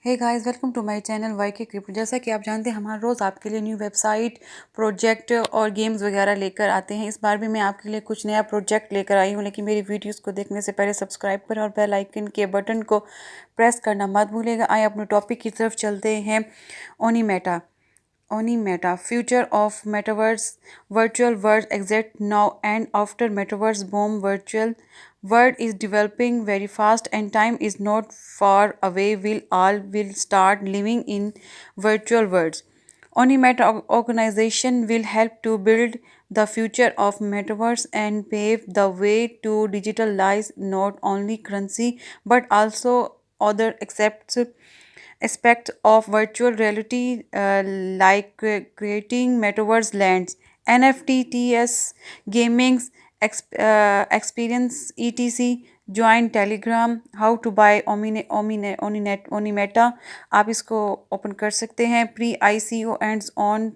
Hey guys, welcome to my channel Y K crypto. जैसा कि आप जानते हैं, हमारा रोज़ आपके लिए न्यू वेबसाइट, प्रोजेक्ट और गेम्स वगैरह लेकर आते हैं। इस बार भी मैं आपके लिए कुछ नया प्रोजेक्ट लेकर आई हूँ, लेकिन मेरी वीडियोस को देखने से पहले सब्सक्राइब करें और बेल आइकन के बटन को प्रेस करना मत भूलिएगा। आइए अपने टॉपिक की तरफ चलते हैं। ओनीमेटा Onimeta, future of metaverse, virtual world exist now and after metaverse boom, virtual world is developing very fast and time is not far away. Will all will start living in virtual worlds. Onimeta organization will help to build the future of metaverse and pave the way to digitalize not only currency but also other aspects of virtual reality like creating metaverse lands, NFTs, gaming, experience, etc. Join Telegram, how to buy Onimeta. आप इसको open कर सकते हैं. Pre ICO ends on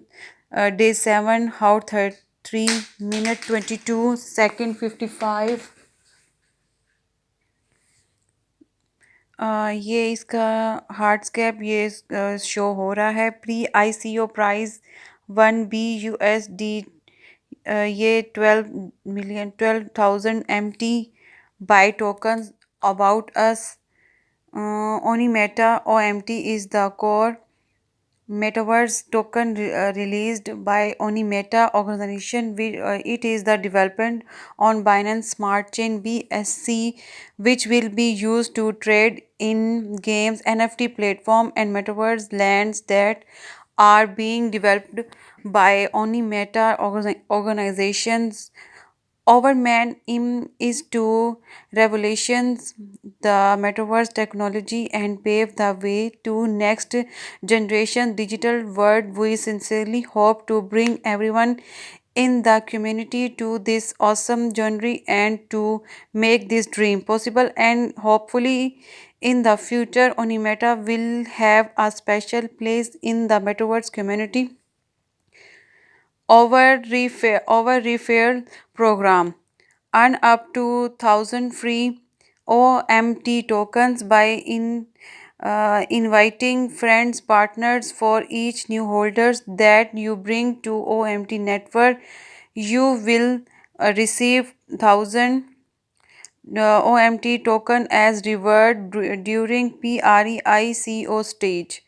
day 7, how 3 minute 22 second 55. ये इसका हार्डस्कैप ये show हो रहा है. Pre ICO price 1 BUSD. ये 12,000 MT buy tokens. About us. Onimeta OMT is the core Metaverse token released by Onimeta organization. It is the development on Binance Smart Chain BSC, which will be used to trade in games, NFT platform, and Metaverse lands that are being developed by Onimeta organizations. Our main aim is to revolutions the metaverse technology and pave the way to next generation digital world. We sincerely hope to bring everyone in the community to this awesome journey and to make this dream possible. And hopefully in the future, Onimeta will have a special place in the metaverse community. Our referral program. Earn up to 1,000 free OMT tokens by inviting friends, partners for each new holders that you bring to OMT network. You will receive 1,000 OMT token as reward during PREICO stage.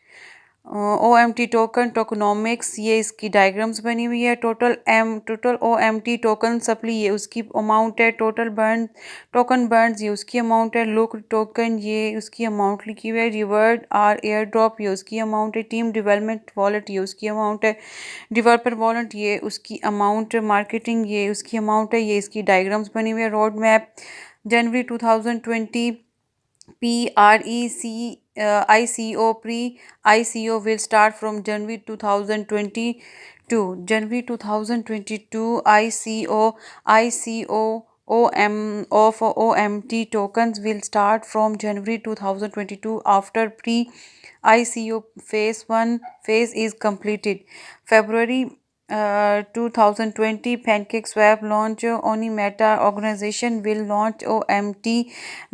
O M T token tokenomics, ये इसकी diagrams बनी हुई है. Total O M T token supply, ये उसकी amount है. Token Burns, ये उसकी अमाउंट है. लुक टोकन, ये उसकी अमाउंट लिखी हुई है. रिवर्ड आर एयर ड्रॉप, ये उसकी अमाउंट है. टीम डेवलपमेंट वॉलेट, ये उसकी अमाउंट है. डेवलपर वॉलेट, ये उसकी अमाउंट. मार्केटिंग, ये उसकी अमाउंट है. ये इसकी डायग्राम्स बनी हुई है. Road map. जनवरी 2020 ICO. Pre-ICO will start from January 2022. January 2022 ICO of OMT tokens will start from January 2022 after pre-ICO phase 1 phase is completed. February 2020 PancakeSwap launch. Onimeta organization will launch OMT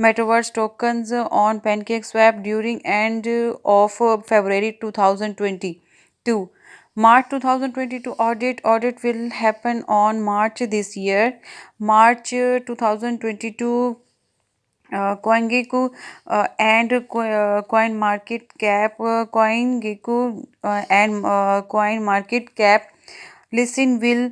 Metaverse tokens on PancakeSwap during end of February 2022. March 2022 audit will happen on March this year. March 2022 CoinGecko and Coin Market Cap. CoinGecko and Coin Market Cap listing will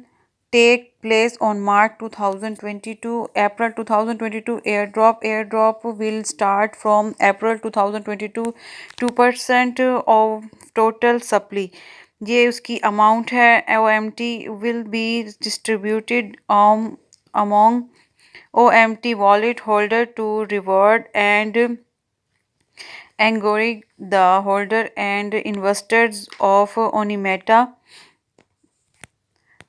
take place on March 2022. April 2022 airdrop will start from April 2022. 2% of total supply, ये उसकी amount है. OMT will be distributed among OMT wallet holder to reward and encourage the holder and investors of Onimeta.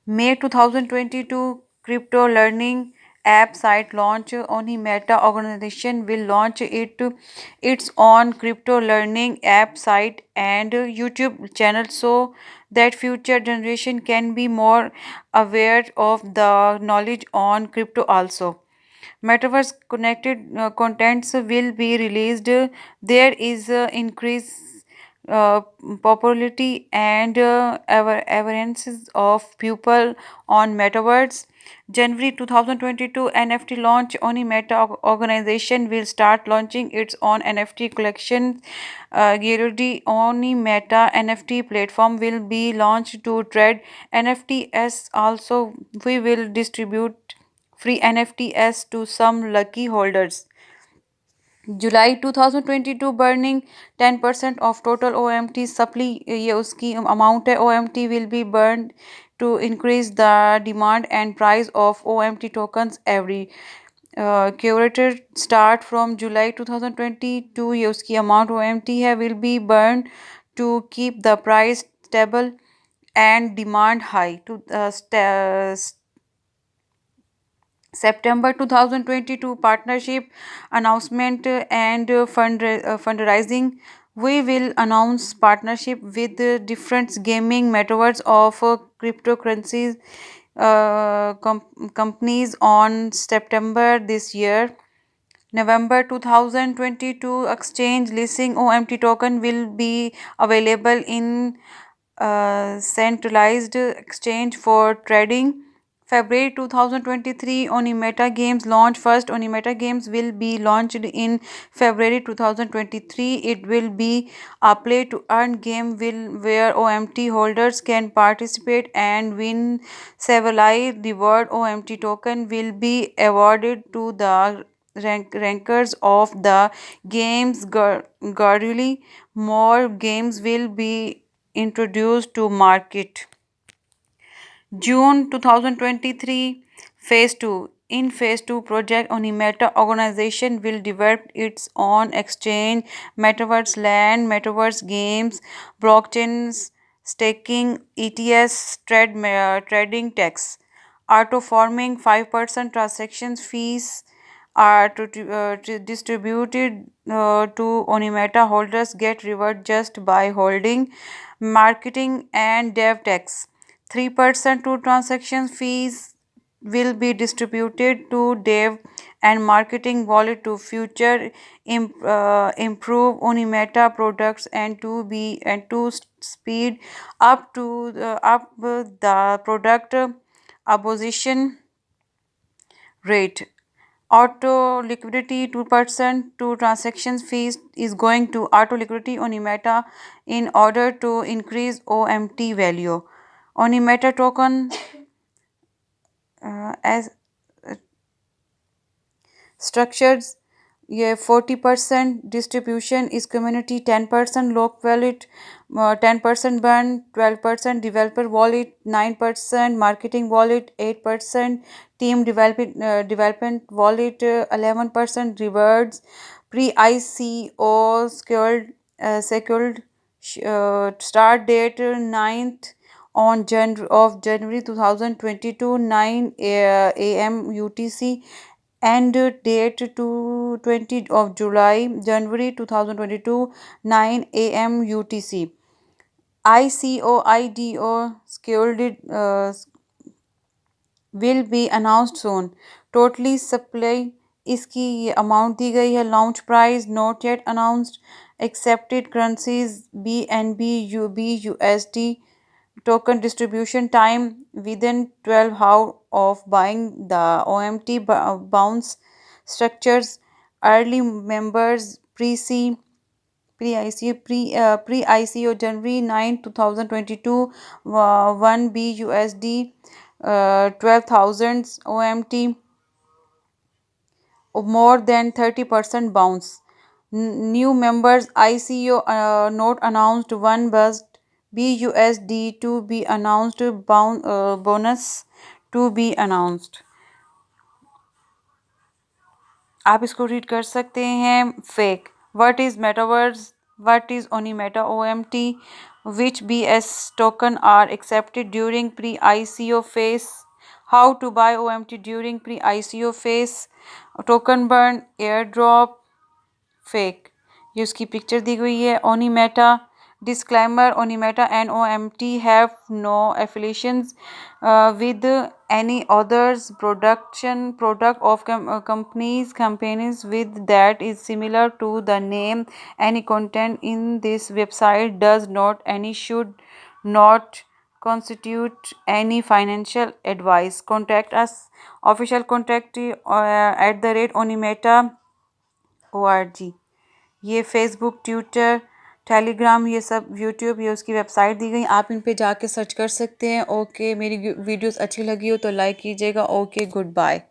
May 2022 crypto learning app site launch. Onimeta organization will launch its own crypto learning app site and YouTube channel so that future generation can be more aware of the knowledge on crypto also. Metaverse connected contents will be released. There is increase uh, popularity and awarenesses of people on metaverse. January 2022 NFT launch. Oni Meta organization will start launching its own NFT collection. Gerudy Oni Meta NFT platform will be launched to trade NFTs. Also, we will distribute free NFTs to some lucky holders. July 2022 burning 10% of total OMT supply ये उसकी amount है OMT will be burned to increase the demand and price of OMT tokens every curated start from July 2022 ये उसकी amount OMT है will be burned to keep the price stable and demand high to September 2022 partnership announcement and fundraising. We will announce partnership with different gaming metaverse of cryptocurrencies companies on September this year. November 2022 exchange listing OMT token will be available in centralized exchange for trading. February 2023 Onimeta Games launch. First Onimeta Games will be launched in February 2023. It will be a play to earn game where OMT holders can participate and win several reward. OMT token will be awarded to the rankers of the games gradually. More games will be introduced to market. June 2023 Phase 2. In Phase 2 project, Onimeta organization will develop its own exchange, metaverse land, metaverse games, blockchains, staking, ETS, trading tax, auto forming 5% transaction fees are distributed to Onimeta holders get reward just by holding, marketing and dev tax. 3% to transaction fees will be distributed to dev and marketing wallet to future improve Unimeta products and to speed up the product opposition rate. Auto liquidity 2% to transaction fees is going to auto liquidity Onimeta in order to increase OMT value. Onimeta token as structures ये 40% distribution is community 10% local wallet 10% burn 12% developer wallet 9% marketing wallet 8% team development wallet 11% rewards pre-ICO scheduled start date 9th on January 2022 9 a.m. UTC end date to 20th of July January 2022 9 a.m. UTC. ICO scheduled will be announced soon. Totally supply इसकी ये amount दी गई है launch price not yet announced accepted currencies BNB UB USD token distribution time within 12 hours of buying the OMT bounce structures early members pre-ICO January 9 2022 1 BUSD 12,000 OMT more than 30% bounce. New members ICO not announced one bust BUSD to be announced bonus to be announced. आप इसको read कर सकते हैं fake what is metaverse what is Onimeta OMT which BS token are accepted during pre-ICO phase how to buy OMT during pre-ICO phase token burn airdrop fake ये उसकी picture दी हुई है ओनीमेटा Disclaimer: Onimeta and OMT have no affiliations with any others product of companies with that is similar to the name. Any content in this website does not and should not constitute any financial advice. Contact us. Official contact @onimeta.org. ये Facebook, Twitter, Telegram, ये सब YouTube, ये उसकी website दी गई, आप इन पे जाके search कर सकते हैं। ओके, मेरी वीडियोस अच्छी लगी हो तो लाइक कीजिएगा। Okay, good bye.